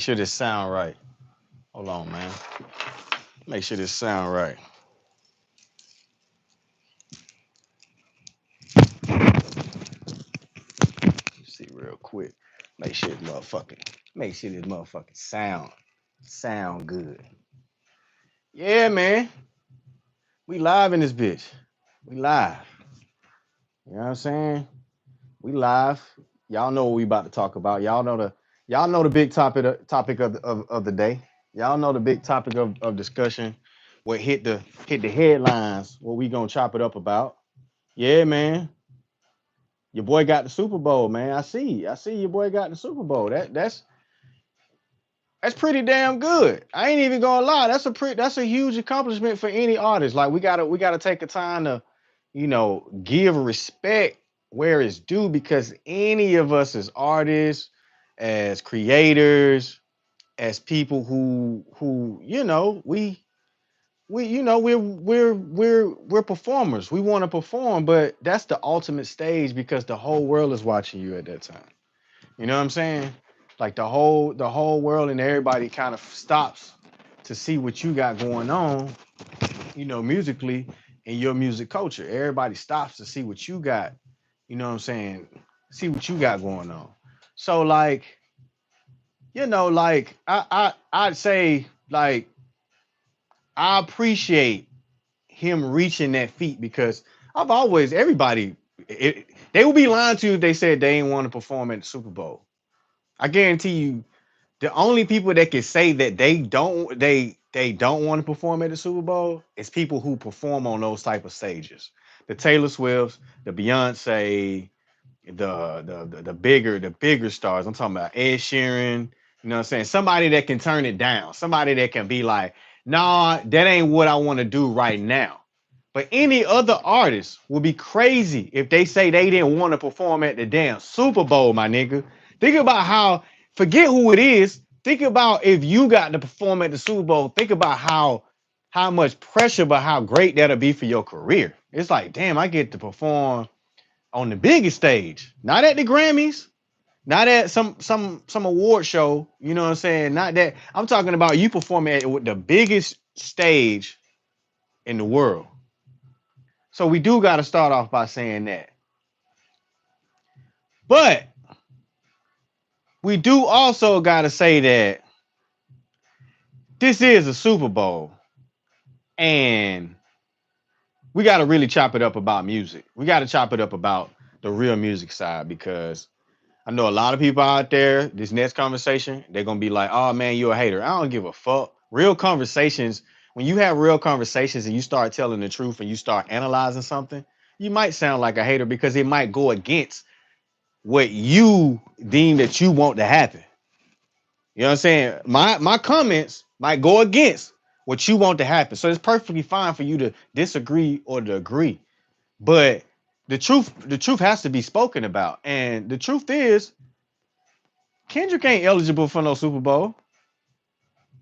sure this sound right. Hold on, man. Make sure this sound right. Let's see real quick. Make sure this motherfucking sound good. Yeah, man. We live in this bitch. We live. You know what I'm saying? We live. Y'all know what we about to talk about. Y'all know the big topic of the day. Y'all know the big topic of discussion. What hit the headlines, what we gonna chop it up about. Yeah, man. Your boy got the Super Bowl, man. I see your boy got the Super Bowl. That's pretty damn good. I ain't even gonna lie. That's a huge accomplishment for any artist. Like we gotta take the time to, give respect where it's due because any of us as artists, as creators, as people who we're performers. We want to perform, but that's the ultimate stage because the whole world is watching you at that time. You know what I'm saying? Like the whole world and everybody kind of stops to see what you got going on, musically in your music culture. Everybody stops to see what you got, you know what I'm saying? See what you got going on. So like, like I'd say like I appreciate him reaching that feat because I've always everybody they would be lying to you if they said they ain't want to perform at the Super Bowl. I guarantee you, the only people that can say that they don't want to perform at the Super Bowl is people who perform on those type of stages. The Taylor Swifts, the Beyonce, the bigger stars. I'm talking about Ed Sheeran. You know what I'm saying? Somebody that can turn it down. Somebody that can be like, nah, that ain't what I want to do right now. But any other artist would be crazy if they say they didn't want to perform at the damn Super Bowl, my nigga. Think about how, forget who it is. Think about if you got to perform at the Super Bowl. Think about how much pressure, but how great that'll be for your career. It's like, damn, I get to perform on the biggest stage, not at the Grammys, not at some award show. You know what I'm saying? Not that I'm talking about you performing at the biggest stage in the world. So we do got to start off by saying that. But we do also got to say that this is a Super Bowl and we got to really chop it up about music. We got to chop it up about the real music side because I know a lot of people out there, this next conversation, they're going to be like, oh man, you're a hater. I don't give a fuck. Real conversations, when you have real conversations and you start telling the truth and you start analyzing something, you might sound like a hater because it might go against what you deem that you want to happen. You know what I'm saying? My comments might go against what you want to happen. So it's perfectly fine for you to disagree or to agree. But the truth has to be spoken about. And the truth is, Kendrick ain't eligible for no Super Bowl.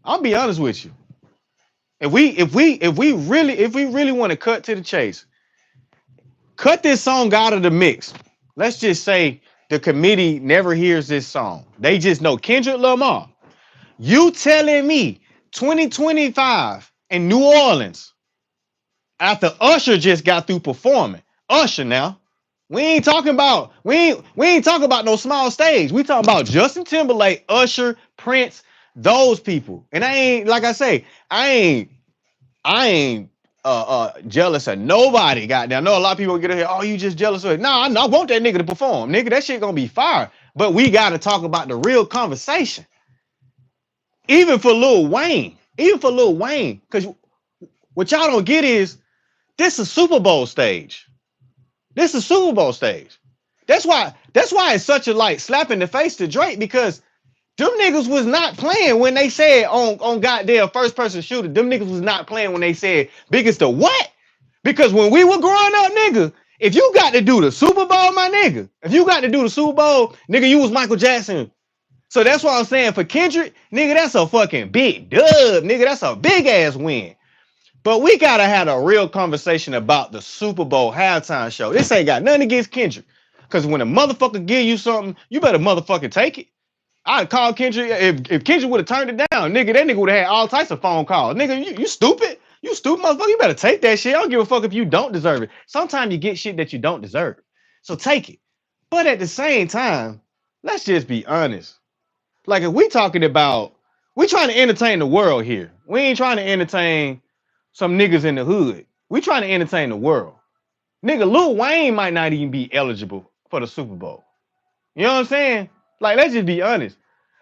I'll be honest with you. If we really want to cut to the chase, cut this song out of the mix. Let's just say the committee never hears this song. They just know Kendrick Lamar. You telling me 2025 in New Orleans after Usher just got through performing. Usher now. We ain't talking about no small stage. We talking about Justin Timberlake, Usher, Prince, those people. And I ain't like I say, I ain't jealous of nobody. Goddamn, I know a lot of people get in here. Oh, you just jealous of it? Nah, I want that nigga to perform. Nigga, that shit gonna be fire. But we gotta talk about the real conversation. Even for Lil Wayne. Even for Lil Wayne. Because what y'all don't get is this is Super Bowl stage. This is Super Bowl stage. That's why it's such a like slap in the face to Drake because them niggas was not playing when they said on goddamn first person shooter. Them niggas was not playing when they said biggest to what? Because when we were growing up, nigga, if you got to do the Super Bowl, my nigga, if you got to do the Super Bowl, nigga, you was Michael Jackson. So that's why I'm saying for Kendrick, nigga, that's a fucking big dub, nigga. That's a big ass win. But we gotta have a real conversation about the Super Bowl halftime show. This ain't got nothing against Kendrick. Cause when a motherfucker give you something, you better motherfucking take it. I'd call Kendrick. If Kendrick would have turned it down, nigga, that nigga would have had all types of phone calls. Nigga, you stupid. You stupid motherfucker. You better take that shit. I don't give a fuck if you don't deserve it. Sometimes you get shit that you don't deserve. So take it. But at the same time, let's just be honest. Like if we talking about, we trying to entertain the world here. We ain't trying to entertain some niggas in the hood. We trying to entertain the world. Nigga, Lil Wayne might not even be eligible for the Super Bowl. You know what I'm saying? Like, let's just be honest.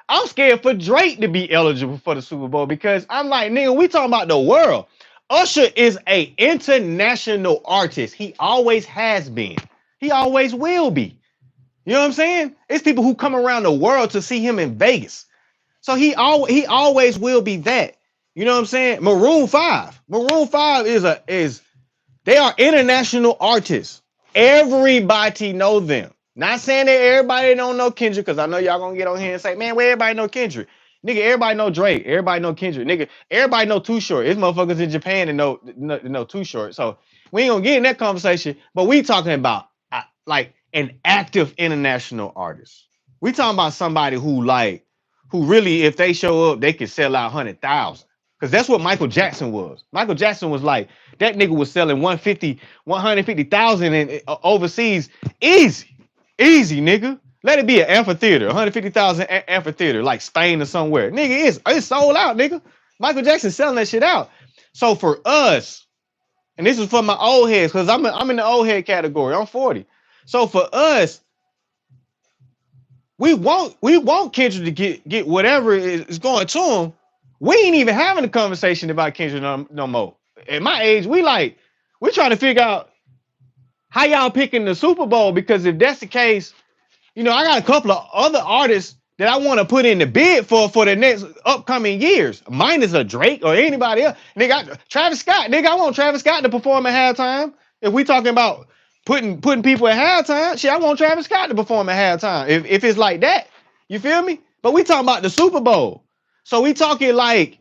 I'm scared for Drake to be eligible for the Super Bowl because I'm like, nigga, we talking about the world. Usher is a international artist. He always has been. He always will be. You know what I'm saying? It's people who come around the world to see him in Vegas. So he always will be that. You know what I'm saying? Maroon 5. Maroon 5 is they are international artists. Everybody know them. Not saying that everybody don't know Kendrick, because I know y'all gonna get on here and say, man, where everybody know Kendrick? Nigga, everybody know Drake. Everybody know Kendrick. Nigga, everybody know Too Short. There's motherfuckers in Japan that know Too Short. So we ain't gonna get in that conversation, but we talking about like an active international artist. We talking about somebody who really, if they show up, they can sell out 100,000. Because that's what Michael Jackson was. Michael Jackson was like, that nigga was selling 150,000 overseas. Easy, nigga. Let it be an amphitheater, 150,000 amphitheater, like Spain or somewhere. Nigga, it's sold out, nigga. Michael Jackson selling that shit out. So for us, and this is for my old heads, because I'm in the old head category. I'm 40. So for us, we want Kendrick to get whatever is going to him. We ain't even having a conversation about Kendrick no more. At my age, we're trying to figure out how y'all picking the Super Bowl, because if that's the case, you know, I got a couple of other artists that I want to put in the bid for the next upcoming years. Minus a Drake or anybody else. Nigga, Travis Scott. Nigga, I want Travis Scott to perform at halftime. If we talking about putting people at halftime, shit, I want Travis Scott to perform at halftime. If it's like that, you feel me? But we talking about the Super Bowl. So we talking like,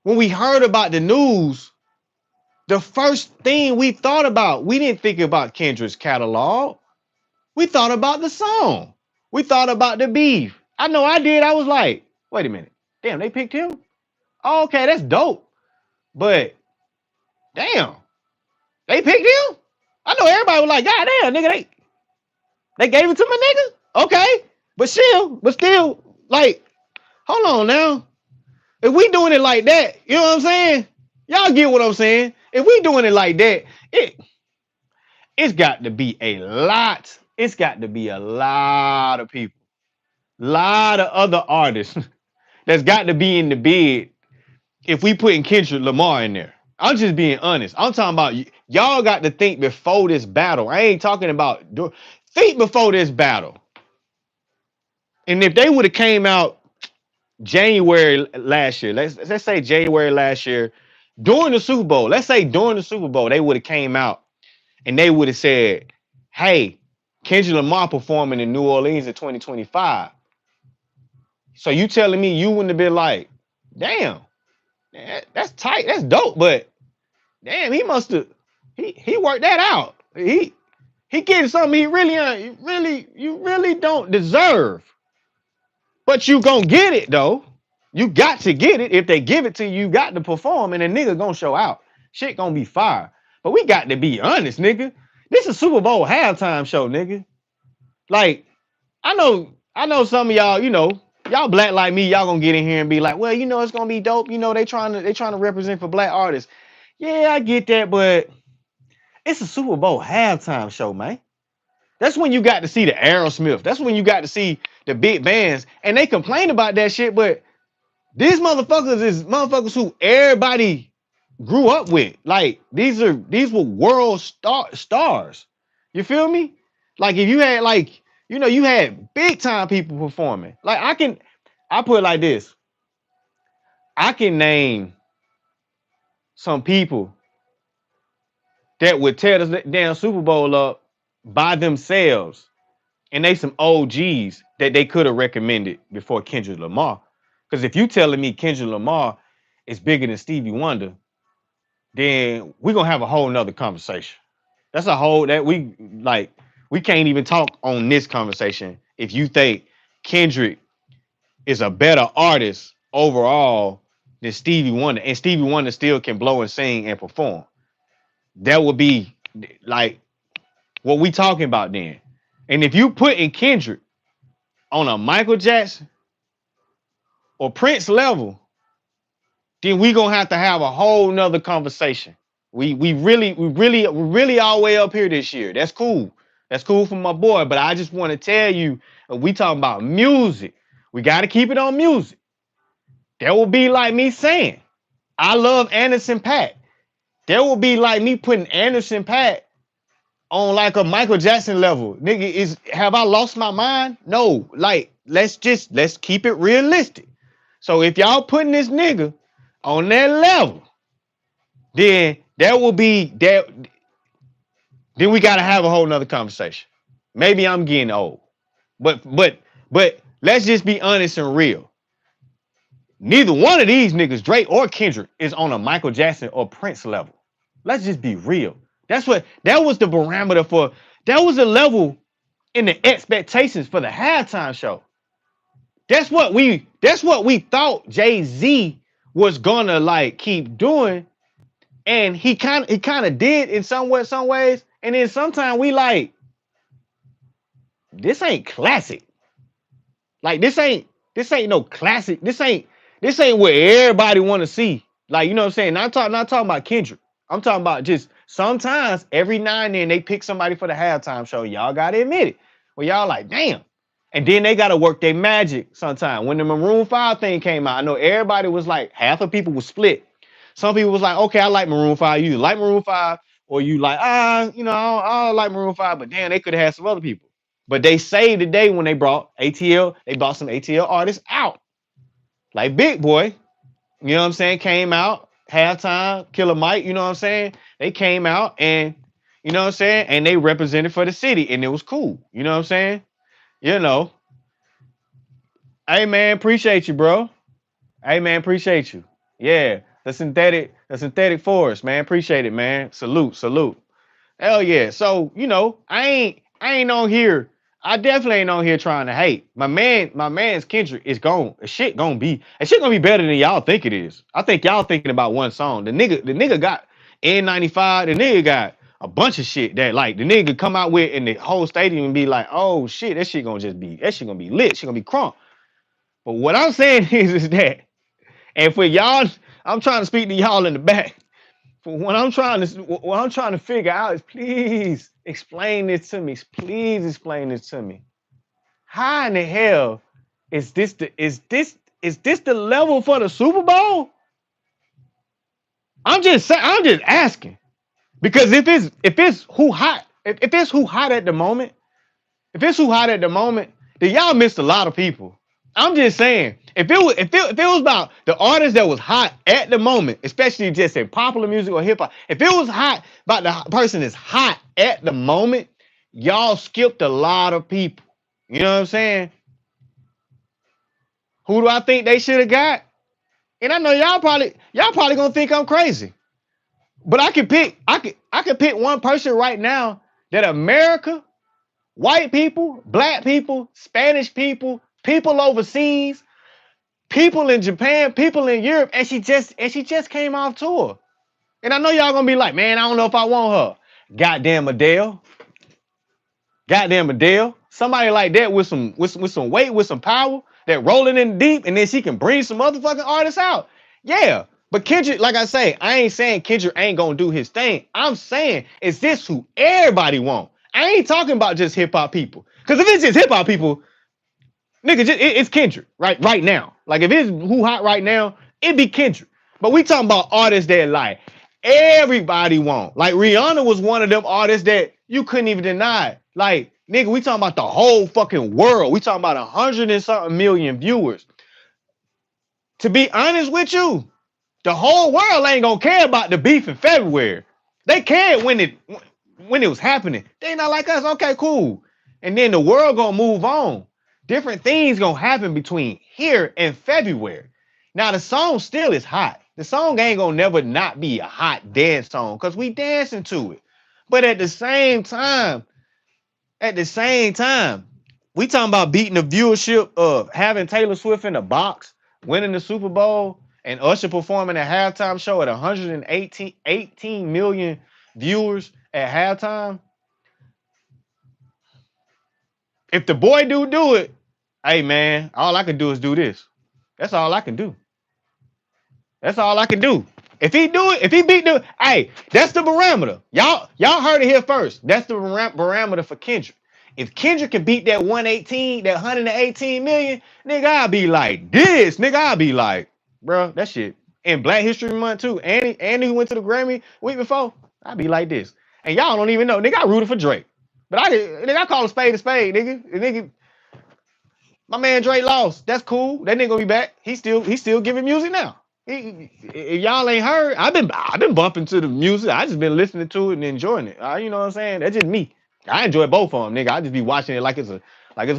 when we heard about the news, the first thing we thought about, we didn't think about Kendrick's catalog. We thought about the song. We thought about the beef. I know I did. I was like, wait a minute. Damn, they picked him? Oh, okay, that's dope. But, damn, they picked him? I know everybody was like, God damn, nigga, they gave it to my nigga? Okay. But still, like, hold on now. If we doing it like that, you know what I'm saying? Y'all get what I'm saying? If we doing it like that, it's got to be a lot. It's got to be a lot of people, lot of other artists that's got to be in the bid if we putting Kendrick Lamar in there. I'm just being honest. I'm talking about y'all got to think before this battle. I ain't talking about think before this battle. And if they would have came out January last year, let's say January last year, during the Super Bowl, let's say during the Super Bowl, they would have came out and they would have said, hey, Kendrick Lamar performing in New Orleans in 2025. So you telling me you wouldn't have been like, damn, that's tight, that's dope, but damn, he must have he worked that out. He getting something you really don't deserve. But you gonna get it though. You got to get it. If they give it to you, you got to perform, and a nigga gonna show out. Shit gonna be fire. But we got to be honest, nigga. This is Super Bowl halftime show, nigga. Like, I know some of y'all, you know, y'all black like me, y'all gonna get in here and be like, well, you know, it's gonna be dope. You know, they trying to represent for black artists. Yeah, I get that, but it's a Super Bowl halftime show, man. That's when you got to see the Aerosmith. That's when you got to see the big bands. And they complain about that shit, but these motherfuckers is motherfuckers who everybody grew up with. Like, these were world stars. You feel me? Like, if you had, like, you know, you had big time people performing. Like, I put it like this. I can name some people that would tear this damn Super Bowl up by themselves, and they some OGs that they could have recommended before Kendrick Lamar. Because if you telling me Kendrick Lamar is bigger than Stevie Wonder, then we're gonna have a whole nother conversation. That's a whole that we can't even talk on this conversation if you think Kendrick is a better artist overall than Stevie Wonder, and Stevie Wonder still can blow and sing and perform. That would be like what we talking about then. And if you put in Kendrick on a Michael Jackson or Prince level, then we gonna have to have a whole nother conversation. We really all the way up here this year. That's cool. That's cool for my boy. But I just want to tell you, we talking about music. We got to keep it on music. That will be like me saying, I love Anderson .Paak. That will be like me putting Anderson .Paak on like a Michael Jackson level. Nigga, have I lost my mind? No. Like, let's keep it realistic. So if y'all putting this nigga on that level, then that will be that. Then we gotta have a whole nother conversation. Maybe I'm getting old, but let's just be honest and real. Neither one of these niggas, Drake or Kendrick, is on a Michael Jackson or Prince level. Let's just be real. That was the parameter for, that was the level in the expectations for the halftime show. That's what we thought Jay-Z was gonna like keep doing. And he kind of did in some ways. And then sometimes we like, this ain't classic. Like this ain't no classic. This ain't what everybody want to see. Like, you know what I'm saying? Not talking about Kendrick. I'm talking about just sometimes every now and then they pick somebody for the halftime show. Y'all gotta admit it. Well, y'all like, damn. And then they gotta work their magic sometimes. When the Maroon 5 thing came out, I know everybody was like, half of people was split. Some people was like, okay, I like Maroon 5. You like Maroon 5, or you like, I don't like Maroon 5, but damn, they could have had some other people. But they saved the day when they brought ATL, they brought some ATL artists out. Like Big Boy, you know what I'm saying, came out, halftime, Killer Mike, you know what I'm saying? They came out and, you know what I'm saying, and they represented for the city, and it was cool. You know what I'm saying? You know. Hey man, appreciate you, bro. Hey man, appreciate you. Yeah. The synthetic forest, man. Appreciate it, man. Salute. Hell yeah. So, you know, I ain't on here. I definitely ain't on here trying to hate. My man's Kendrick is gone. Shit gonna be better than y'all think it is. I think y'all thinking about one song. The nigga got N95. The nigga got a bunch of shit that like the nigga come out with in the whole stadium and be like, oh shit, that shit gonna be lit. Shit gonna be crunk. But what I'm saying is that, and for y'all, I'm trying to speak to y'all in the back. For what I'm trying to figure out is, please explain this to me. Please explain this to me. How in the hell is this the level for the Super Bowl? I'm just asking. Because if it's who hot at the moment, then y'all missed a lot of people. I'm just saying, if it was about the artist that was hot at the moment, especially just in popular music or hip hop, if it was hot about the person that's hot at the moment, y'all skipped a lot of people. You know what I'm saying? Who do I think they should have got? And I know y'all probably gonna think I'm crazy, but I could pick one person right now that America, white people, black people, Spanish people, people overseas, people in Japan, people in Europe, and she just came off tour. And I know y'all gonna be like, man, I don't know if I want her. Goddamn Adele. Somebody like that with some weight, with some power, that rolling in deep, and then she can bring some motherfucking artists out. Yeah. But Kendrick, like I say, I ain't saying Kendrick ain't gonna do his thing. I'm saying, is this who everybody want? I ain't talking about just hip hop people. Because if it's just hip hop people, nigga, it's Kendrick right now. Like if it's who hot right now, it'd be Kendrick. But we talking about artists that like everybody want. Like Rihanna was one of them artists that you couldn't even deny. Like nigga, we talking about the whole fucking world. We talking about 100 and something million viewers. To be honest with you, the whole world ain't gonna care about the beef in February. They cared when it was happening. They not like us. Okay, cool. And then the world gonna move on. Different things gonna happen between here and February. Now the song still is hot. The song ain't gonna never not be a hot dance song because we dancing to it. But at the same time, We talking about beating the viewership of having Taylor Swift in a box, winning the Super Bowl, and Usher performing a halftime show at 18 million viewers at halftime. If the boy do it, hey man, all I can do is do this. That's all I can do. That's all I can do. If he do it, if he beat the, hey, that's the barometer. Y'all heard it here first. That's the barometer for Kendrick. If Kendrick can beat that 118, that 118 million, nigga, I'll be like this. Nigga, I'll be like, bro, that shit. In Black History Month too. Andy who went to the Grammy week before, I'll be like this. And y'all don't even know. Nigga, I rooted for Drake. But I call a spade, nigga. Nigga, my man Drake lost. That's cool. That nigga gonna be back. He's still giving music now. If y'all ain't heard, I've been bumping to the music. I just been listening to it and enjoying it. You know what I'm saying? That's just me. I enjoy both of them, nigga. I just be watching it like it's a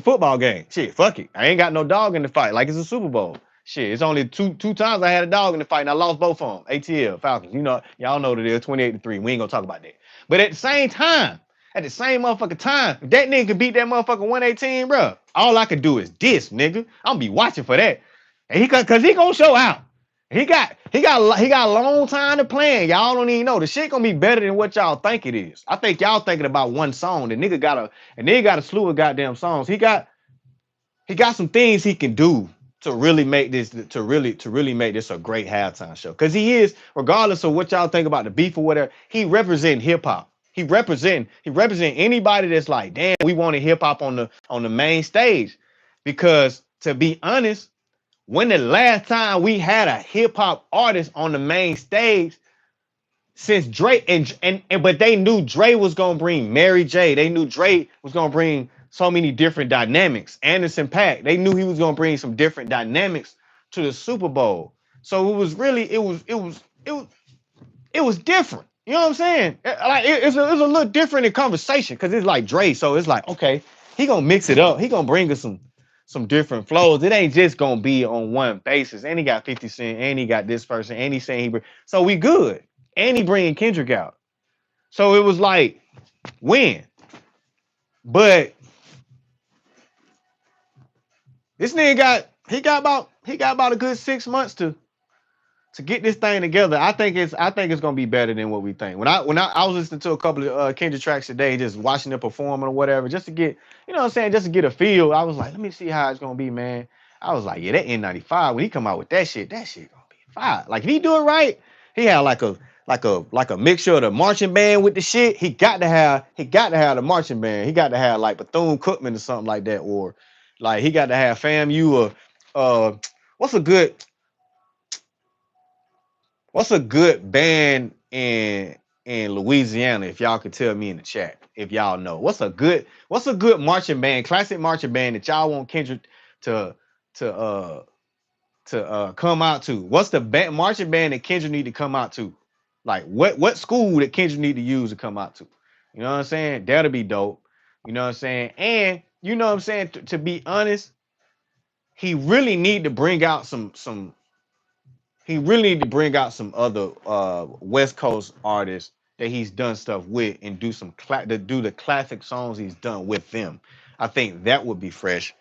football game. Shit, fuck it. I ain't got no dog in the fight like it's a Super Bowl. Shit, it's only two times I had a dog in the fight and I lost both of them. ATL Falcons. You know, y'all know what it is. 28-3. We ain't gonna talk about that. But at the same time, at the same motherfucking time, if that nigga can beat that motherfucking 118, bro, all I can do is this, nigga. I'm gonna be watching for that. And cause he gonna show out. He got a long time to plan. Y'all don't even know. The shit gonna be better than what y'all think it is. I think y'all thinking about one song. The nigga got a slew of goddamn songs. He got some things he can do to really make this make this a great halftime show. Cause he is, regardless of what y'all think about the beef or whatever, he represent hip hop. He represent anybody that's like, damn, we wanted hip hop on the main stage. Because to be honest, when the last time we had a hip hop artist on the main stage since Dre but they knew Dre was gonna bring Mary J. They knew Dre was gonna bring so many different dynamics. Anderson .Paak, they knew he was gonna bring some different dynamics to the Super Bowl. So it was different. You know what I'm saying? It's a little different in conversation because it's like Dre. So it's like, okay, he gonna mix it up. He gonna bring us some different flows. It ain't just gonna be on one basis. And he got 50 Cent, and he got this person, and he's saying so we good. And he bringing Kendrick out. So it was like, win. But this nigga got about a good 6 months to get this thing together. I think it's gonna be better than what we think. When I was listening to a couple of Kendrick tracks today, just watching them performing or whatever, just to get, you know what I'm saying, just to get a feel. I was like, let me see how it's gonna be, man. I was like, yeah, that N95, when he come out with that shit gonna be fire. Like if he do it right, he had like a mixture of the marching band with the shit. He got to have the marching band. He got to have like Bethune-Cookman or something like that, or like he got to have FAMU or what's a good band in Louisiana? If y'all could tell me in the chat, if y'all know, what's a good marching band, classic marching band that y'all want Kendrick to come out to? What's the marching band that Kendrick need to come out to? Like what school that Kendrick need to use to come out to? You know what I'm saying? That'll be dope. You know what I'm saying? And you know what I'm saying? To be honest, he really need to bring out some other West Coast artists that he's done stuff with and do the classic songs he's done with them. I think that would be fresh.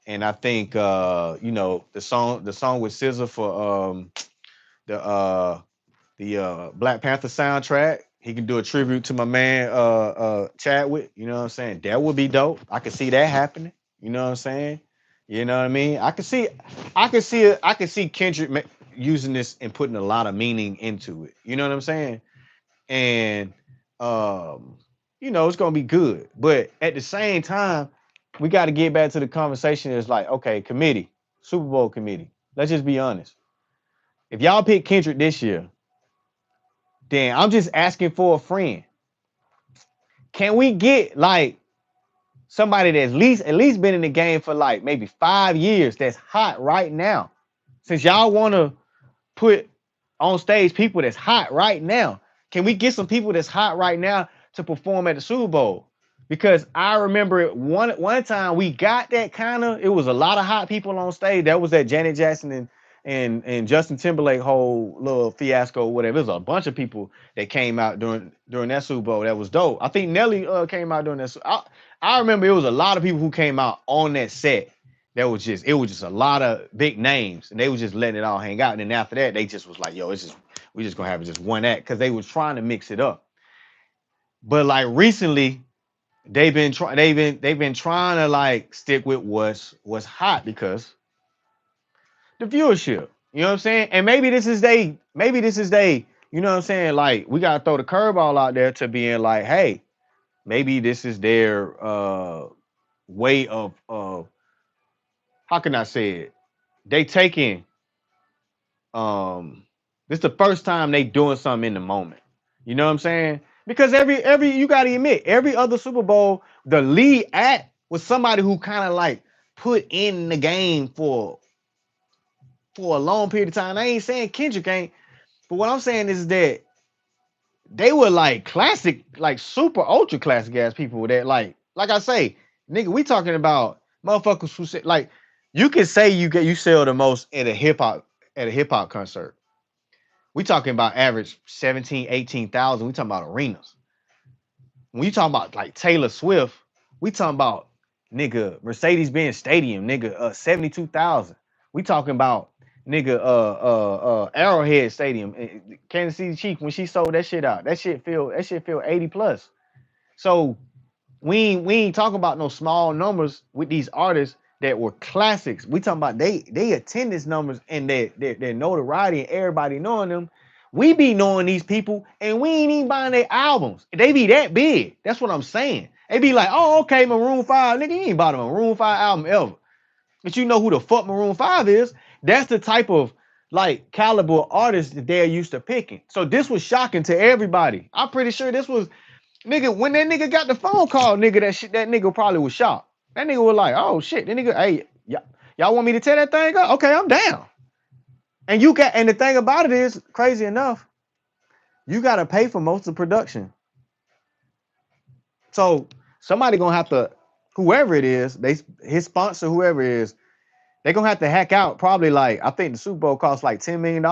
And I think you know, the song with SZA for the Black Panther soundtrack, he can do a tribute to my man Chadwick. You know what I'm saying? That would be dope. I could see that happening. You know what I'm saying? You know what I mean? I could see Kendrick using this and putting a lot of meaning into it. You know what I'm saying? And you know, it's gonna be good. But at the same time, we got to get back to the conversation. It's like, okay, Super Bowl committee. Let's just be honest. If y'all pick Kendrick this year, then I'm just asking for a friend. Can we get like somebody that's at least been in the game for like maybe 5 years that's hot right now? Since y'all want to put on stage people that's hot right now, can we get some people that's hot right now to perform at the Super Bowl? Because I remember one time we got that kind of, it was a lot of hot people on stage. That was that Janet Jackson and Justin Timberlake whole little fiasco, whatever. There's a bunch of people that came out during that Super Bowl that was dope. I think Nelly came out during that. I remember it was a lot of people who came out on that set. It was just a lot of big names, and they was just letting it all hang out. And then after that, they just was like, "Yo, we just gonna have just one act," because they was trying to mix it up. But like recently, they've been trying to like stick with what's hot because the viewership. You know what I'm saying? And maybe this is they, you know what I'm saying? Like, we gotta throw the curveball out there to being like, hey, maybe this is their way of how can I say it? They taking this is the first time they doing something in the moment. You know what I'm saying? Because every you gotta admit, every other Super Bowl, the lead act was somebody who kind of like put in the game for a long period of time. I ain't saying Kendrick ain't, but what I'm saying is that they were like classic, like super ultra classic ass people that like I say, nigga, we talking about motherfuckers who say like you can say you sell the most at a hip hop concert. We talking about average 17, 18,000. We talking about arenas. When you talking about like Taylor Swift, we talking about nigga Mercedes-Benz Stadium, nigga 72,000. We talking about nigga Arrowhead Stadium, Kansas City Chiefs when she sold that shit out. That shit feel 80 plus. So we ain't talking about no small numbers with these artists that were classics. We talking about they attendance numbers and their notoriety and everybody knowing them. We be knowing these people and we ain't even buying their albums. They be that big. That's what I'm saying. They be like, oh, okay, Maroon 5. Nigga, you ain't bought a Maroon 5 album ever. But you know who the fuck Maroon 5 is. That's the type of like caliber artist that they're used to picking. So this was shocking to everybody. I'm pretty sure this was nigga, when that nigga got the phone call, nigga, that nigga probably was shocked. That nigga was like, oh shit. That nigga, hey, y'all want me to tear that thing up? Okay, I'm down. And the thing about it is, crazy enough, you gotta pay for most of the production. So somebody gonna have to, whoever it is, his sponsor, whoever it is, they gonna have to hack out probably like, I think the Super Bowl costs like $10 million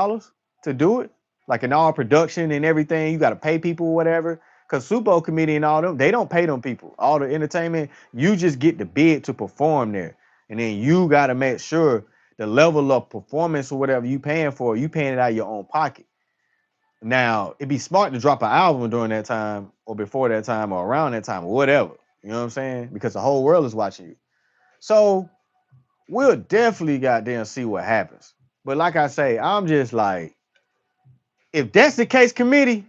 to do it. Like in all production and everything, you gotta pay people or whatever. Cause Super Bowl committee and all them, they don't pay them people. All the entertainment, you just get the bid to perform there. And then you gotta make sure the level of performance or whatever you paying for, you paying it out of your own pocket. Now, it'd be smart to drop an album during that time or before that time or around that time or whatever. You know what I'm saying? Because the whole world is watching you. So we'll definitely goddamn see what happens. But like I say, I'm just like, if that's the case, committee,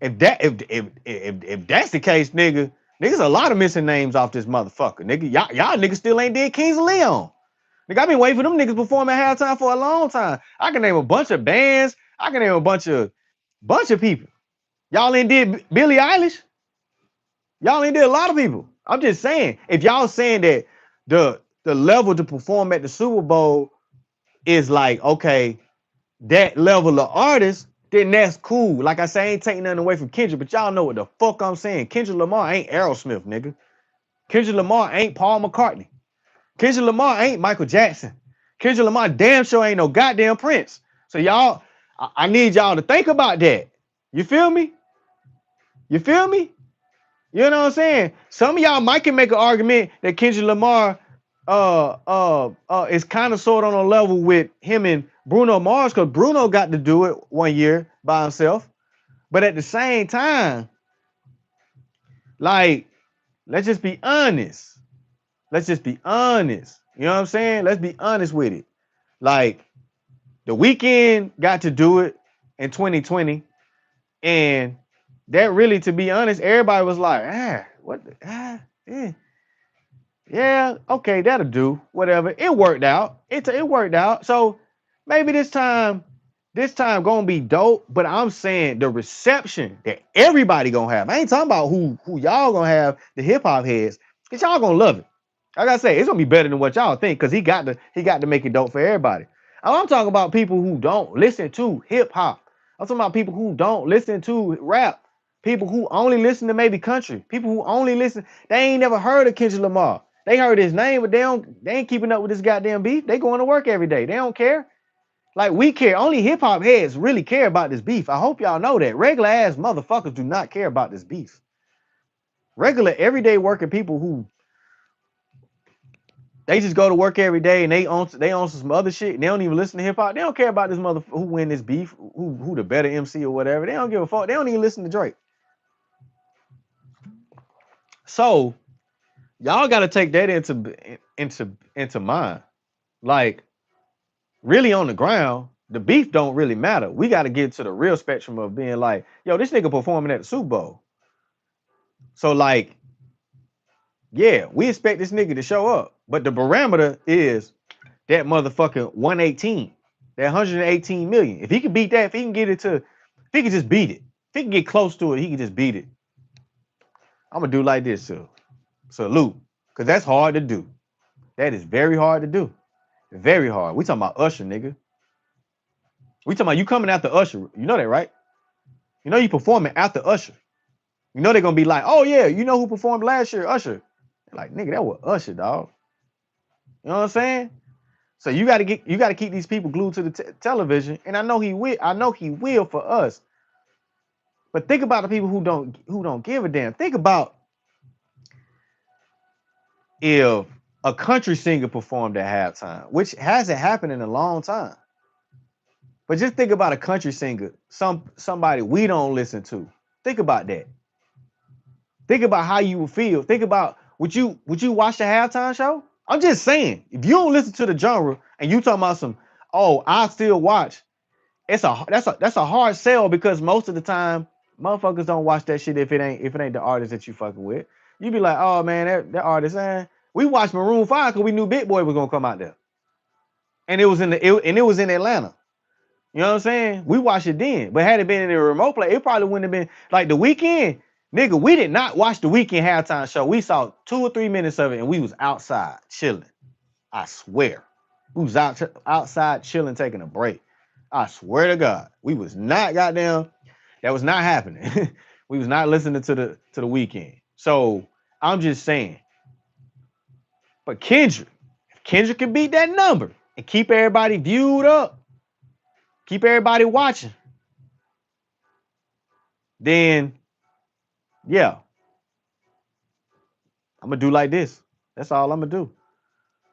if that's the case, niggas a lot of missing names off this motherfucker. Nigga, y'all niggas still ain't did Kings of Leon. Nigga, I've been waiting for them niggas perform at halftime for a long time. I can name a bunch of bands. I can name a bunch of people. Y'all ain't did Billie Eilish. Y'all ain't did a lot of people. I'm just saying, if y'all saying that the level to perform at the Super Bowl is like, okay, that level of artist, then that's cool. Like I say, I ain't taking nothing away from Kendrick, but y'all know what the fuck I'm saying. Kendrick Lamar ain't Aerosmith, nigga. Kendrick Lamar ain't Paul McCartney. Kendrick Lamar ain't Michael Jackson. Kendrick Lamar damn sure ain't no goddamn Prince. So y'all, I need y'all to think about that. You feel me? You feel me? You know what I'm saying? Some of y'all might can make an argument that Kendrick Lamar is kind of sort of on a level with him and Bruno Mars, because Bruno got to do it one year by himself. But at the same time, like, let's just be honest. Let's just be honest. You know what I'm saying? Let's be honest with it. Like, The Weeknd got to do it in 2020, and that really, to be honest, everybody was like, yeah, okay, that'll do. Whatever. It worked out. It worked out. So maybe this time gonna be dope. But I'm saying the reception that everybody gonna have. I ain't talking about who y'all gonna have, the hip hop heads, because y'all gonna love it. Like I say, it's gonna be better than what y'all think, because he got to make it dope for everybody. I'm talking about people who don't listen to hip hop. I'm talking about people who don't listen to rap. People who only listen to maybe country. People who only listen, they ain't never heard of Kendrick Lamar. They heard his name, but they ain't keeping up with this goddamn beef. They going to work every day. They don't care. Like we care. Only hip hop heads really care about this beef. I hope y'all know that. Regular ass motherfuckers do not care about this beef. Regular everyday working people who they just go to work every day and they own some other shit and they don't even listen to hip hop. They don't care about this motherfucker who win this beef, who the better MC or whatever. They don't give a fuck. They don't even listen to Drake. So y'all got to take that into mind. Like really on the ground, the beef don't really matter. We got to get to the real spectrum of being like, yo, this nigga performing at the Super Bowl. So like, yeah, we expect this nigga to show up, but the barometer is that motherfucking 118, that 118 million. If he can beat that, if he can get it to, if he can just beat it, if he can get close to it, he can just beat it. I'm gonna do like this, so salute, because that's hard to do. That is very hard to do. Very hard. We talking about Usher, nigga. We talking about you coming after Usher. You know that, right? You know you performing after Usher. You know they're gonna be like, oh yeah, you know who performed last year? Usher. Like, nigga, that was Usher, dog. You know what I'm saying? So you gotta keep these people glued to the television, and I know he will for us. But think about the people who don't give a damn. Think about if a country singer performed at halftime, which hasn't happened in a long time. But just think about a country singer, somebody we don't listen to. Think about that. Think about how you would feel. Think about would you watch the halftime show? I'm just saying, if you don't listen to the genre and you talking about some, oh, I still watch. That's a hard sell because most of the time, motherfuckers don't watch that shit if it ain't the artist that you fucking with. You be like, oh man, that artist, we watched Maroon 5 because we knew Big Boy was gonna come out there. And it was in Atlanta. You know what I'm saying? We watched it then. But had it been in a remote play, it probably wouldn't have been like The Weeknd. Nigga, we did not watch The Weeknd halftime show. We saw 2 or 3 minutes of it and we was outside chilling. I swear. We was outside chilling, taking a break. I swear to God. We was not goddamn. That was not happening. We was not listening to the Weeknd. So I'm just saying. But Kendrick, if Kendrick can beat that number and keep everybody viewed up, keep everybody watching, then yeah, I'm gonna do like this. That's all I'm gonna do.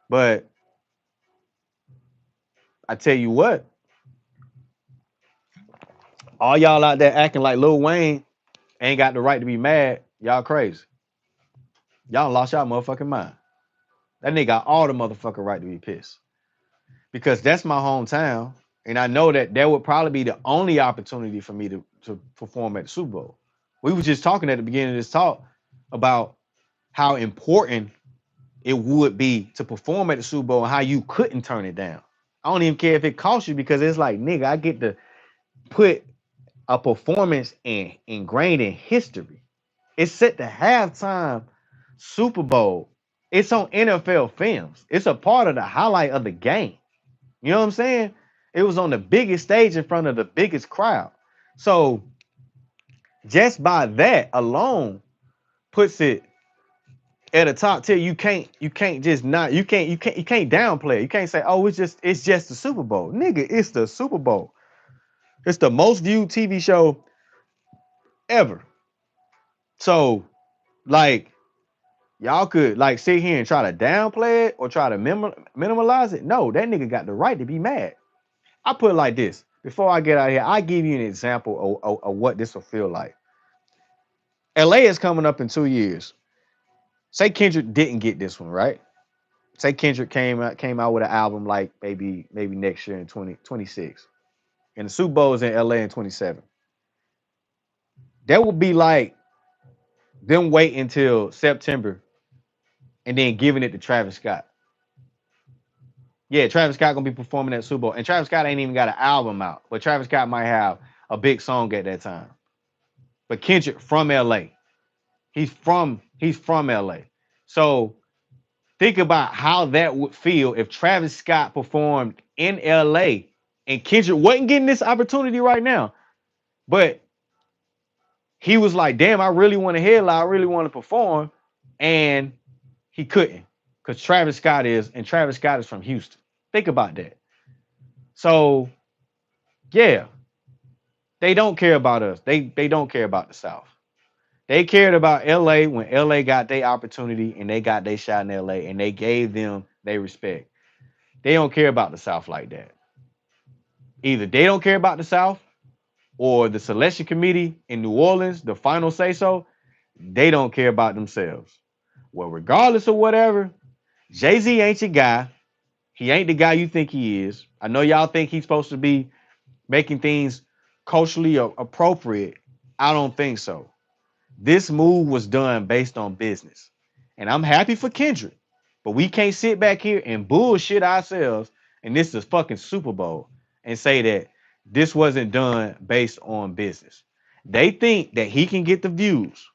But I tell you what, all y'all out there acting like Lil Wayne ain't got the right to be mad, y'all crazy. Y'all lost y'all motherfucking mind. That nigga got all the motherfucking right to be pissed. Because that's my hometown. And I know that would probably be the only opportunity for me to perform at the Super Bowl. We were just talking at the beginning of this talk about how important it would be to perform at the Super Bowl and how you couldn't turn it down. I don't even care if it costs you because it's like, nigga, I get to put a performance ingrained in history. It's set to halftime Super Bowl. It's on NFL films. It's a part of the highlight of the game. You know what I'm saying? It was on the biggest stage in front of the biggest crowd. So just by that alone puts it at a top tier. You can't downplay it. You can't say, oh, it's just the Super Bowl. Nigga, it's the Super Bowl. It's the most viewed TV show ever. So, like, y'all could like sit here and try to downplay it or try to minimize it. No, that nigga got the right to be mad. I put it like this. Before I get out of here, I give you an example of what this will feel like. LA is coming up in 2 years. Say Kendrick didn't get this one, right? Say Kendrick came out with an album like maybe next year in 2026. And the Super Bowl is in LA in 27. That would be like them waiting until September and then giving it to Travis Scott. Yeah, Travis Scott gonna be performing at Super Bowl. And Travis Scott ain't even got an album out, but Travis Scott might have a big song at that time. But Kendrick from LA. He's from LA. So think about how that would feel if Travis Scott performed in LA and Kendrick wasn't getting this opportunity right now. But he was like, damn, I really want to headline, I really want to perform. And he couldn't because Travis Scott is from Houston. Think about that. So yeah, they don't care about us. They don't care about the South. They cared about LA when LA got their opportunity and they got their shot in LA and they gave them their respect. They don't care about the South like that. Either they don't care about the South or the selection committee in New Orleans, the final say so, they don't care about themselves. Well, regardless of whatever, Jay-Z ain't your guy. He ain't the guy you think he is. I know y'all think he's supposed to be making things culturally appropriate. I don't think so. This move was done based on business. And I'm happy for Kendrick. But we can't sit back here and bullshit ourselves, and this is fucking Super Bowl, and say that this wasn't done based on business. They think that he can get the views.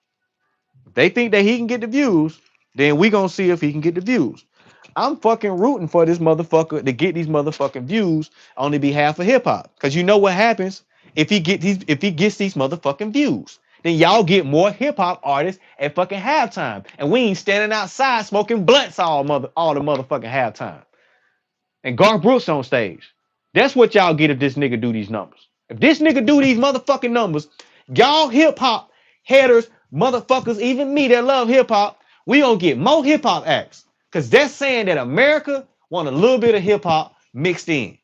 If they think that he can get the views, then we gonna see if he can get the views. I'm fucking rooting for this motherfucker to get these motherfucking views on the behalf of hip hop. Cause you know what happens if he gets these motherfucking views. Then y'all get more hip hop artists at fucking halftime. And we ain't standing outside smoking blunts all the motherfucking halftime. And Garth Brooks on stage. That's what y'all get if this nigga do these numbers. If this nigga do these motherfucking numbers, y'all hip hop headers, motherfuckers, even me that love hip hop, we gonna get more hip hop acts. Cause that's saying that America want a little bit of hip hop mixed in.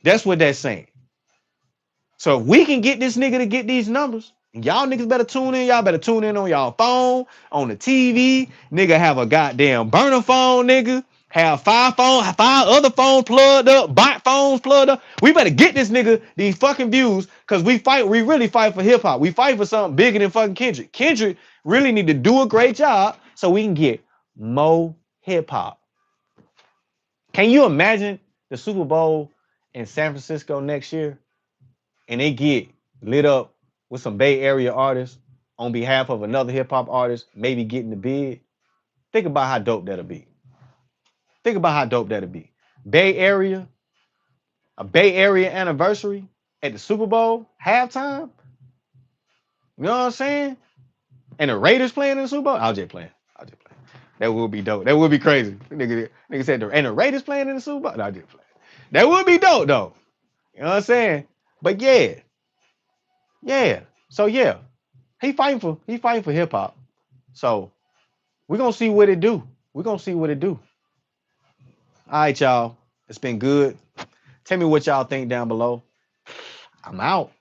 That's what that's saying. So if we can get this nigga to get these numbers, y'all niggas better tune in. Y'all better tune in on y'all phone, on the TV. Nigga have a goddamn burner phone, nigga. Have five other phones plugged up, bot phones plugged up. We better get this nigga these fucking views because we really fight for hip hop. We fight for something bigger than fucking Kendrick. Kendrick really need to do a great job so we can get more hip hop. Can you imagine the Super Bowl in San Francisco next year? And they get lit up with some Bay Area artists on behalf of another hip hop artist, maybe getting the bid. Think about how dope that'll be. Think about how dope that'll be. Bay Area, a Bay Area anniversary at the Super Bowl halftime. You know what I'm saying? And the Raiders playing in the Super Bowl. I'll just playing. That would be dope. That would be crazy. Nigga said and the Raiders playing in the Super Bowl. No, I'll just playing. That would be dope though. You know what I'm saying? But yeah. So yeah, he fighting for hip hop. So we're gonna see what it do. We're gonna see what it do. All right, y'all. It's been good. Tell me what y'all think down below. I'm out.